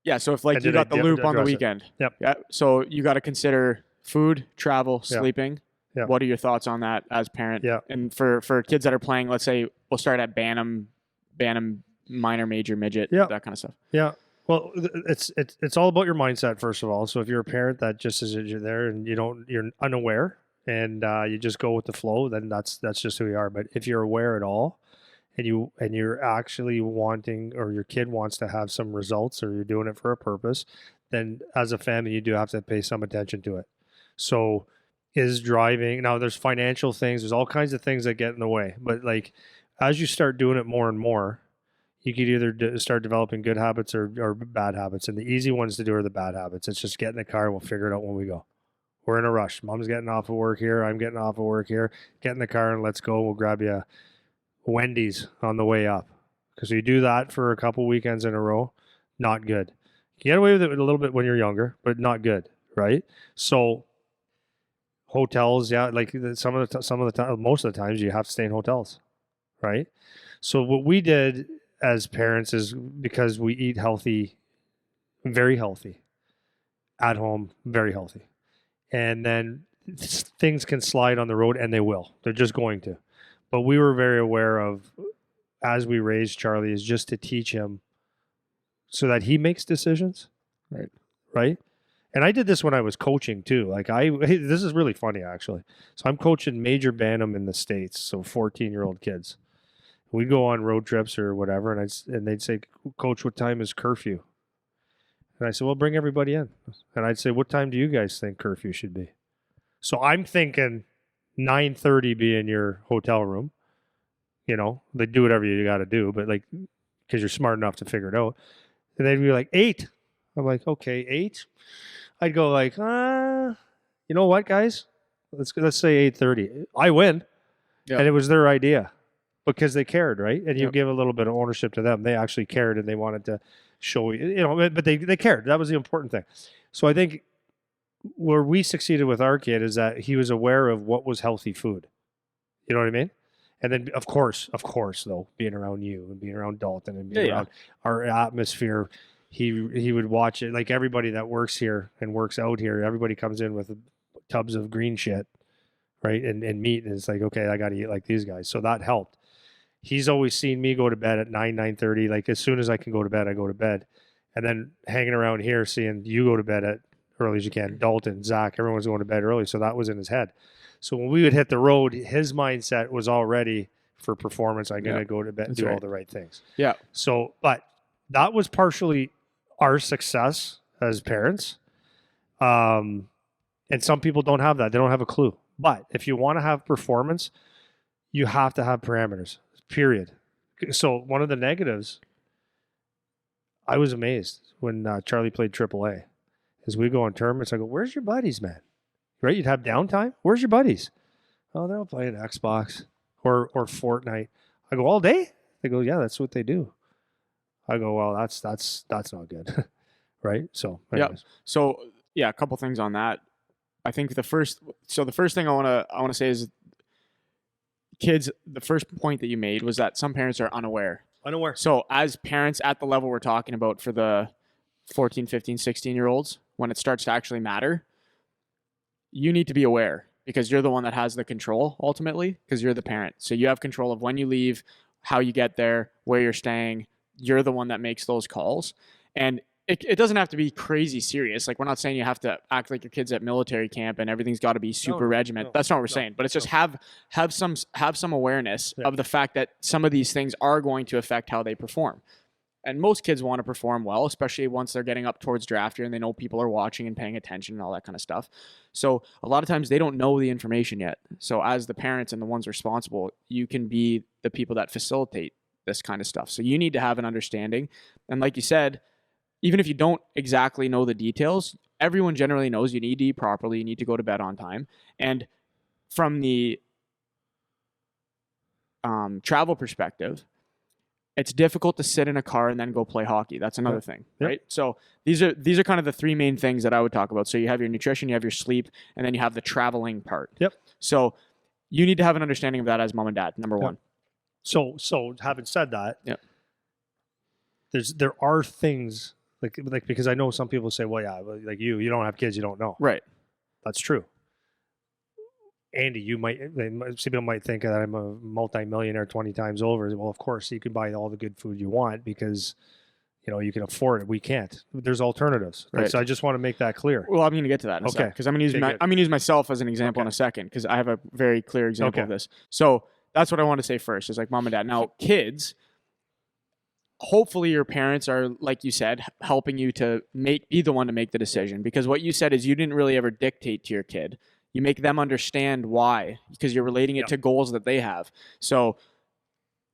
Yeah, so if like And you did I got the loop on the address it? weekend, Yep. yeah, so you got to consider food, travel, Yeah. sleeping. Yeah. What are your thoughts on that as parent? Yeah. And for kids that are playing, let's say we'll start at Bantam, minor, major, midget, Yeah. that kind of stuff. Yeah. Well, it's all about your mindset, first of all. So if you're a parent that just is you're there and you're unaware and you just go with the flow, then that's just who you are. But if you're aware at all, and you're actually wanting, or your kid wants to have some results, or you're doing it for a purpose, then as a family you do have to pay some attention to it. So is driving, now there's financial things, there's all kinds of things that get in the way, but like as you start doing it more and more, you could either start developing good habits or bad habits. And the easy ones to do are the bad habits. It's just get in the car and we'll figure it out when we go. We're in a rush. Mom's getting off of work here. I'm getting off of work here. Get in the car and let's go. We'll grab you a Wendy's on the way up. Because you do that for a couple weekends in a row, not good. You get away with it a little bit when you're younger, but not good, right? So hotels, yeah, like some of the time, most of the times you have to stay in hotels, right? So what we did as parents is, because we eat healthy, very healthy, at home, very healthy, and then things can slide on the road, and they will. They're just going to. But we were very aware of, as we raised Charlie, is just to teach him so that he makes decisions, Right. Right. And I did this when I was coaching too. Like this is really funny actually. So I'm coaching major Bantam in the States, so 14-year-old kids. We'd go on road trips or whatever, and they'd say, "Coach, what time is curfew?" And I said, "Well, bring everybody in." And I'd say, "What time do you guys think curfew should be?" So I'm thinking 9:30 be in your hotel room. They do whatever you got to do, but like, because you're smart enough to figure it out. And they'd be like 8. I'm like, okay, 8. I'd go like, you know what, guys? Let's say 8:30. I win, Yep. and it was their idea because they cared, right? And you Yep. give a little bit of ownership to them. They actually cared, and they wanted to show you, but they cared. That was the important thing. So I think where we succeeded with our kid is that he was aware of what was healthy food. You know what I mean? And then, of course, though, being around you and being around Dalton and being around our atmosphere, he would watch it. Like everybody that works here and works out here, everybody comes in with tubs of green shit, right? And meat, and it's like, okay, I got to eat like these guys. So that helped. He's always seen me go to bed at 9:30. Like as soon as I can go to bed, I go to bed. And then hanging around here, seeing you go to bed at early as you can. Dalton, Zach, everyone's going to bed early. So that was in his head. So when we would hit the road, his mindset was already for performance. I'm going to go to bed and do all the right things. Yeah. So, but that was partially our success as parents. And some people don't have that. They don't have a clue. But if you want to have performance, you have to have parameters, period. So one of the negatives, I was amazed when Charlie played AAA. As we go on tournaments, I go, "Where's your buddies, man?" Right? You'd have downtime. Where's your buddies? Oh, they're all playing Xbox or Fortnite. I go, all day? They go, yeah, that's what they do. I go, well, that's not good. Right? So anyways. Yeah. So yeah, a couple things on that. I think the first thing I wanna say is, kids, the first point that you made was that some parents are unaware. So as parents at the level we're talking about for the 14, 15, 16-year-olds, when it starts to actually matter, you need to be aware, because you're the one that has the control ultimately, because you're the parent. So you have control of when you leave, how you get there, where you're staying. You're the one that makes those calls. And it doesn't have to be crazy serious. Like, we're not saying you have to act like your kid's at military camp and everything's got to be super regiment. That's not what we're saying. But it's just have some awareness of the fact that some of these things are going to affect how they perform. And most kids want to perform well, especially once they're getting up towards draft year and they know people are watching and paying attention and all that kind of stuff. So a lot of times they don't know the information yet. So as the parents and the ones responsible, you can be the people that facilitate this kind of stuff. So you need to have an understanding. And like you said, even if you don't exactly know the details, everyone generally knows you need to eat properly, you need to go to bed on time. And from the travel perspective, it's difficult to sit in a car and then go play hockey. That's another thing, right? So these are kind of the three main things that I would talk about. So you have your nutrition, you have your sleep, and then you have the traveling part. Yep. So you need to have an understanding of that as mom and dad, number one. So having said that, there are things Like because I know some people say, well, yeah, like you don't have kids, you don't know. Right. That's true. Andy, some people might think that I'm a multi-millionaire 20 times over. Well, of course, you can buy all the good food you want because, you can afford it. We can't. There's alternatives. Right. So I just want to make that clear. Well, I'm going to get to that in a second because I'm going to use myself as an example in a second because I have a very clear example of this. So that's what I want to say first is like mom and dad. Now, kids, hopefully your parents are, like you said, helping you to be the one to make the decision because what you said is you didn't really ever dictate to your kid. You make them understand why because you're relating it to goals that they have. So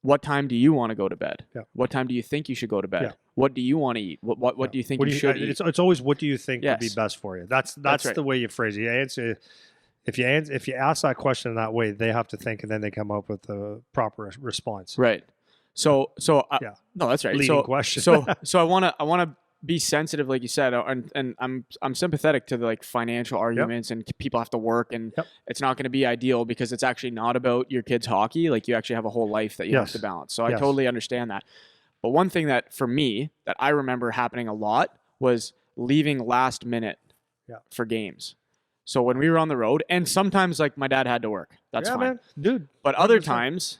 what time do you want to go to bed? Yeah. What time do you think you should go to bed? Yeah. What do you want to eat? What do you think you should eat? It's always what do you think would be best for you? That's right. The way you phrase it. You answer if you ask that question that way, they have to think and then they come up with the proper response. Right. So no, that's right. Leading question. so I want to be sensitive, like you said, and I'm sympathetic to the like financial arguments and people have to work and it's not going to be ideal because it's actually not about your kids' hockey. Like you actually have a whole life that you have to balance. So I totally understand that. But one thing that for me that I remember happening a lot was leaving last minute for games. So when we were on the road, and sometimes like my dad had to work. That's fine, man. Dude. But other times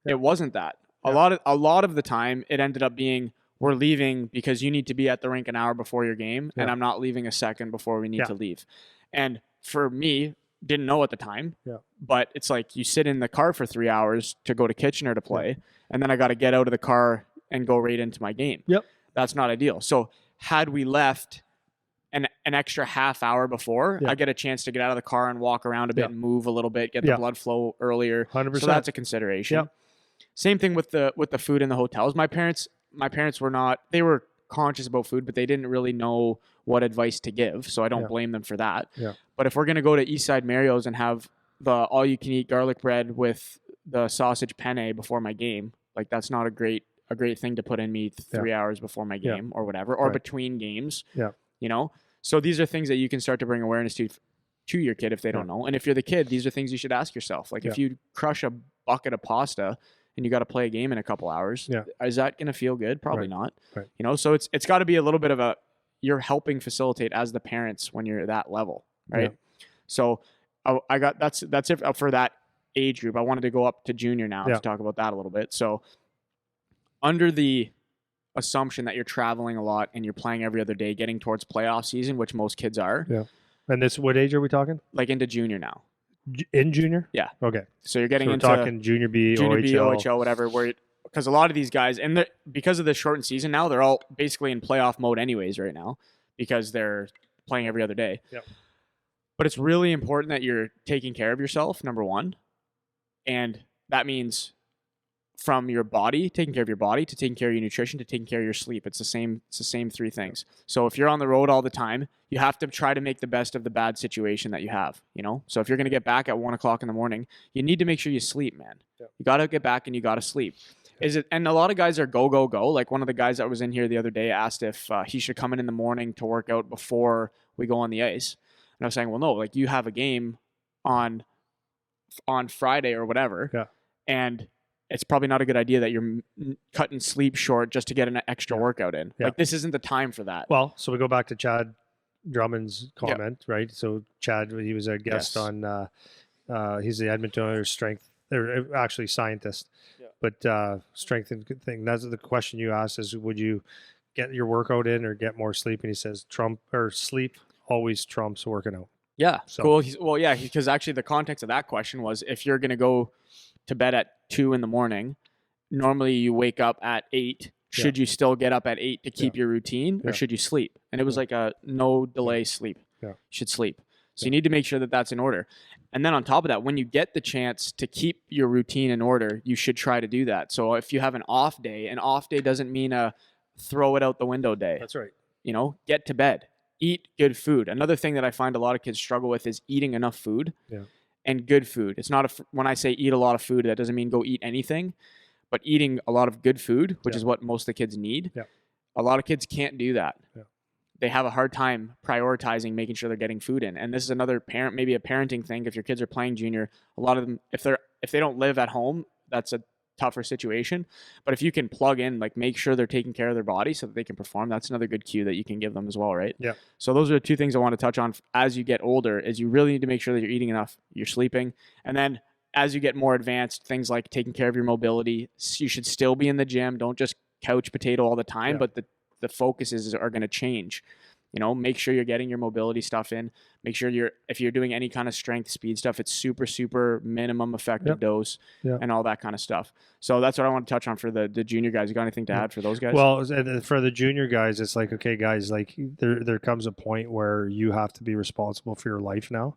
it wasn't that. A lot of the time it ended up being we're leaving because you need to be at the rink an hour before your game, and I'm not leaving a second before we need to leave. And for me, didn't know at the time, but it's like you sit in the car for 3 hours to go to Kitchener to play, and then I got to get out of the car and go right into my game. Yep. That's not ideal. So had we left an extra half hour before, I get a chance to get out of the car and walk around a bit and move a little bit, get the blood flow earlier. 100%. So that's a consideration. Yep. Same thing with the food in the hotels. My parents were not, they were conscious about food, but they didn't really know what advice to give. So I don't blame them for that. Yeah. But if we're going to go to Eastside Mario's and have the all you can eat garlic bread with the sausage penne before my game, like that's not a great thing to put in me 3 hours before my game or whatever, or between games, So these are things that you can start to bring awareness to your kid if they don't know. And if you're the kid, these are things you should ask yourself. Like if you crush a bucket of pasta and you got to play a game in a couple hours, is that going to feel good? Probably not. Right. So it's got to be a little bit of you're helping facilitate as the parents when you're at that level, right? Yeah. So I got that's it for that age group. I wanted to go up to junior now to talk about that a little bit. So under the assumption that you're traveling a lot and you're playing every other day, getting towards playoff season, which most kids are. Yeah. And what age are we talking? Like into junior now. In junior? Yeah. Okay. So you're getting into talking junior B, OHL, whatever. Because a lot of these guys, and because of the shortened season now, they're all basically in playoff mode anyways right now because they're playing every other day. Yep. But it's really important that you're taking care of yourself, number one. And that means from your body, taking care of your body, to taking care of your nutrition, to taking care of your sleep. It's the same three things. So if you're on the road all the time, you have to try to make the best of the bad situation that you have, So if you're going to get back at 1:00 in the morning, you need to make sure you sleep, man. Yeah. You got to get back and you got to sleep. And a lot of guys are go. Like one of the guys that was in here the other day asked if he should come in the morning to work out before we go on the ice. And I was saying, well, no, like you have a game on Friday or whatever. Yeah. And it's probably not a good idea that you're cutting sleep short just to get an extra workout in. Yeah. Like this isn't the time for that. Well, so we go back to Chad Drummond's comment, right? So Chad, he was a guest on, he's the Edmonton Oilers strength, or actually scientist, but strength and good thing. That's the question you asked is, would you get your workout in or get more sleep? And he says sleep always trumps working out. Yeah. So. Cool. Because actually the context of that question was if you're going to go to bed at 2 a.m, normally you wake up at 8. Should you still get up at 8 to keep your routine, or should you sleep? And it was like a no delay sleep. Yeah. You should sleep. So you need to make sure that that's in order. And then on top of that, when you get the chance to keep your routine in order, you should try to do that. So if you have an off day doesn't mean a throw it out the window day. That's right. Get to bed. Eat good food. Another thing that I find a lot of kids struggle with is eating enough food. Yeah. And good food. It's not when I say eat a lot of food, that doesn't mean go eat anything, but eating a lot of good food, which is what most of the kids need. Yeah. A lot of kids can't do that. Yeah. They have a hard time prioritizing making sure they're getting food in. And this is another maybe a parenting thing. If your kids are playing junior, a lot of them, if they don't live at home, that's a tougher situation. But if you can plug in, like make sure they're taking care of their body so that they can perform, that's another good cue that you can give them as well, right? Yeah. So those are the two things I want to touch on as you get older, is you really need to make sure that you're eating enough, you're sleeping. And then as you get more advanced, things like taking care of your mobility, you should still be in the gym. Don't just couch potato all the time, but the focuses are going to change. You know, make sure you're getting your mobility stuff in. Make sure if you're doing any kind of strength, speed stuff, it's super, super minimum effective dose and all that kind of stuff. So that's what I want to touch on for the junior guys. You got anything to add for those guys? Well, for the junior guys, it's like, okay, guys, like there comes a point where you have to be responsible for your life now.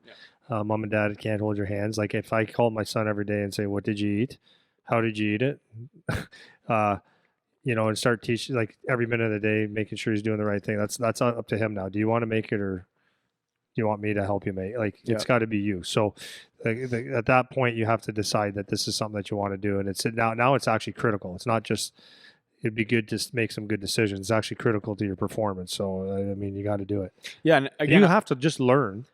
Yeah. Mom and dad can't hold your hands. Like if I called my son every day and say, what did you eat? How did you eat it? You know, and start teaching like every minute of the day, making sure he's doing the right thing. That's up to him now. Do you want to make it, or do you want me to help you make? Like it's got to be you. So at that point, you have to decide that this is something that you want to do, and it's now it's actually critical. It's not just it'd be good to make some good decisions. It's actually critical to your performance. So I mean, you got to do it. Yeah, and again, you have to just learn.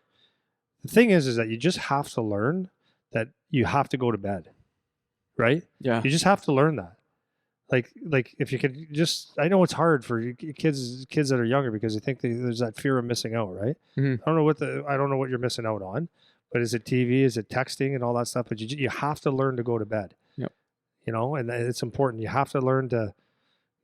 The thing is that you just have to learn that you have to go to bed, right? Yeah, you just have to learn that. Like if you could just, I know it's hard for kids that are younger because they think there's that fear of missing out, right? Mm-hmm. I don't know what you're missing out on, but is it TV? Is it texting and all that stuff? But you have to learn to go to bed. Yep. You know, and it's important. You have to learn to,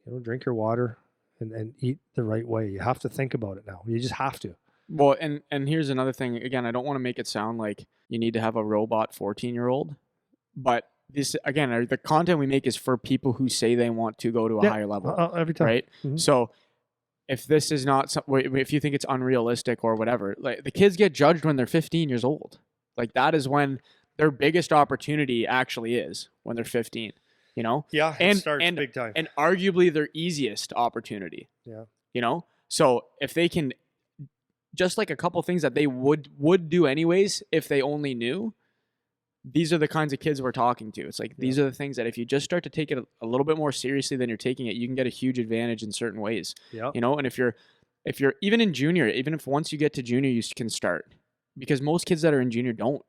you know, drink your water and eat the right way. You have to think about it now. You just have to. Well, and here's another thing. Again, I don't want to make it sound like you need to have a robot 14-year-old, but this again, the content we make is for people who say they want to go to a higher level every time, right? Mm-hmm. So if this is not, if you think it's unrealistic or whatever, like the kids get judged when they're 15 years old. Like that is when their biggest opportunity actually is, when they're 15. You know, it starts big time, and arguably their easiest opportunity. Yeah, you know, so if they can, just like a couple things that they would do anyways if they only knew. These are the kinds of kids we're talking to. It's like, these are the things that if you just start to take it a little bit more seriously than you're taking it, you can get a huge advantage in certain ways. Yeah. You know, and if you're even in junior, even if once you get to junior, you can start, because most kids that are in junior don't.